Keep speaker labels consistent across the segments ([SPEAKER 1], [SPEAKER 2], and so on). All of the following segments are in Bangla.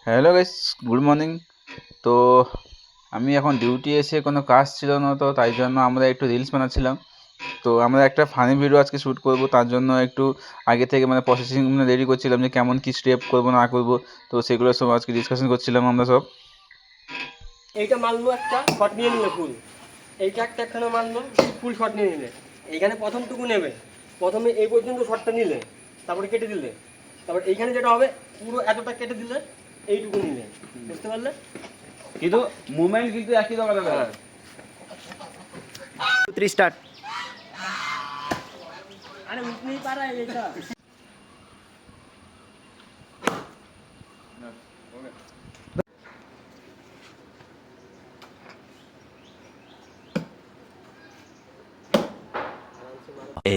[SPEAKER 1] Hello guys, good morning. তো আমি এখন ডিউটি এসে কোনো কাজ ছিল না, তো তাই জন্য আমরা একটু রিলস বানাচ্ছিলাম। তো আমরা একটা ফানি ভিডিও আজকে শ্যুট করব, তার জন্য একটু আগে থেকে প্রসেসিং রেডি করছিলাম যে কেমন কি স্টেপ করব না করব। তো সেগুলো সব আজকে ডিসকাশন করছিলাম আমরা সব।
[SPEAKER 2] এইটা মানলো একটা শট নিয়ে নিলে ফুল, এইটা একটা একখানে মানলো ফুল শট নিয়ে নিলে, এইখানে প্রথমটুকু নেবে, প্রথমে এই পর্যন্ত শটটা নিলে, তারপরে কেটে দিলে, তারপর এইখানে যেটা হবে পুরো এতটা কেটে দিলে, এইটুকু নিলে, বুঝতে পারলে?
[SPEAKER 1] কিন্তু মুভমেন্ট কিন্তু একই দরকার হবে।
[SPEAKER 2] হ্যাঁ, 3 স্টার্ট। আরে উঠনেই পারা এটা।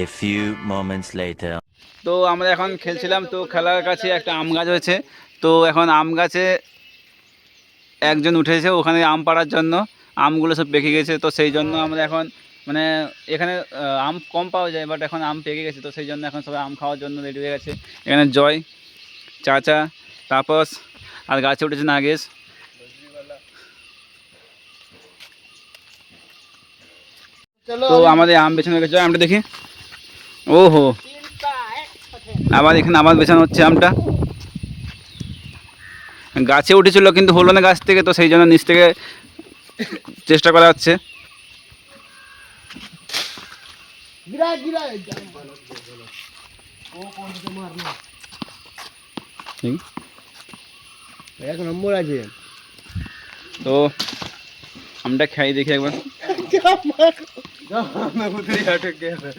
[SPEAKER 3] A few moments later.
[SPEAKER 1] তো আমরা এখন খেলছিলাম, তো খেলার কাছে একটা আম গাছ হয়েছে। তো এখন আম গাছে একজন উঠেছে ওখানে আম পাড়ার জন্য। আমগুলো সব পেকে গেছে, তো সেই জন্য আমরা এখন মানে এখানে আম কম পাওয়া যায়, বাট এখন আম পেকে গেছে, তো সেই জন্য এখন সবাই আম খাওয়ার জন্য রেডি হয়ে গেছে। এখানে জয়, চাচা, তাপস, আর গাছে উঠেছে নাগেশ। তো আমাদের আম বেছানো হয়ে গেছে, আমটা দেখি। ওহো, আবার এখানে আবার বেছানো হচ্ছে আমটা। গাছে উঠেছিল কিন্তু হলো না গাছ থেকে, তো সেই জন্য নিচ থেকে চেষ্টা করা হচ্ছে।
[SPEAKER 2] এক নম্বর আছে।
[SPEAKER 1] তো আমটা খাই দেখি একবার।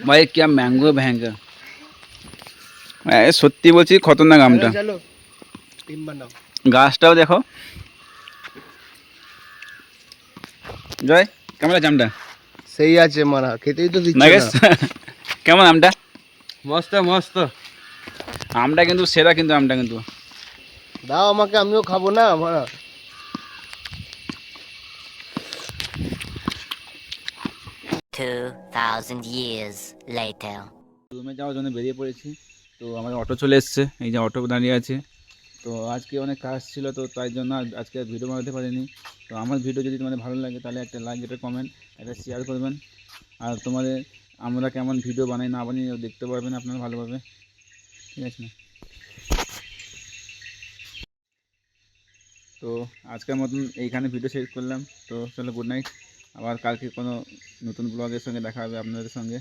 [SPEAKER 1] ভাই क्या ম্যাঙ্গো ভ্যাঙ্গা, সত্যি বলছি খতরনাক আমটা। গাছটাও দেখো। জয়, কেমন আছে আমটা?
[SPEAKER 2] সেই আছে মারা, খেতেই তো দিচ্ছে
[SPEAKER 1] নাগেশ কেমন আমটা?
[SPEAKER 2] মস্ত মস্ত।
[SPEAKER 1] আমটা কিন্তু সেরা, কিন্তু আমটা কিন্তু।
[SPEAKER 2] দাও আমাকে, আমিও খাবো না মারা।
[SPEAKER 3] 2000 years later.
[SPEAKER 1] রুমে যাওয়ার জন্য বেরিয়ে পড়েছি। তো আমাদের অটো চলে এসছে, এই যে অটো দাঁড়িয়ে আছে। তো আজকে অনেক কাজ ছিল, তো তাই জন্য আজকে ভিডিও বানাতে পারিনি। তো আমার ভিডিও যদি তোমাদের ভালো লাগে তাহলে একটা লাইক, একটা কমেন্ট, একটা শেয়ার করবেন। আর তোমাদের আমরা কেমন ভিডিও বানাই না বানাই দেখতে পারবেন আপনারা ভালোভাবে, ঠিক আছে না? তো আজকের মতন এইখানে ভিডিও শেষ করলাম। তো চলো, গুড নাইট। আবার কালকে কোনো নতুন ব্লগের সঙ্গে দেখা হবে আপনাদের সঙ্গে।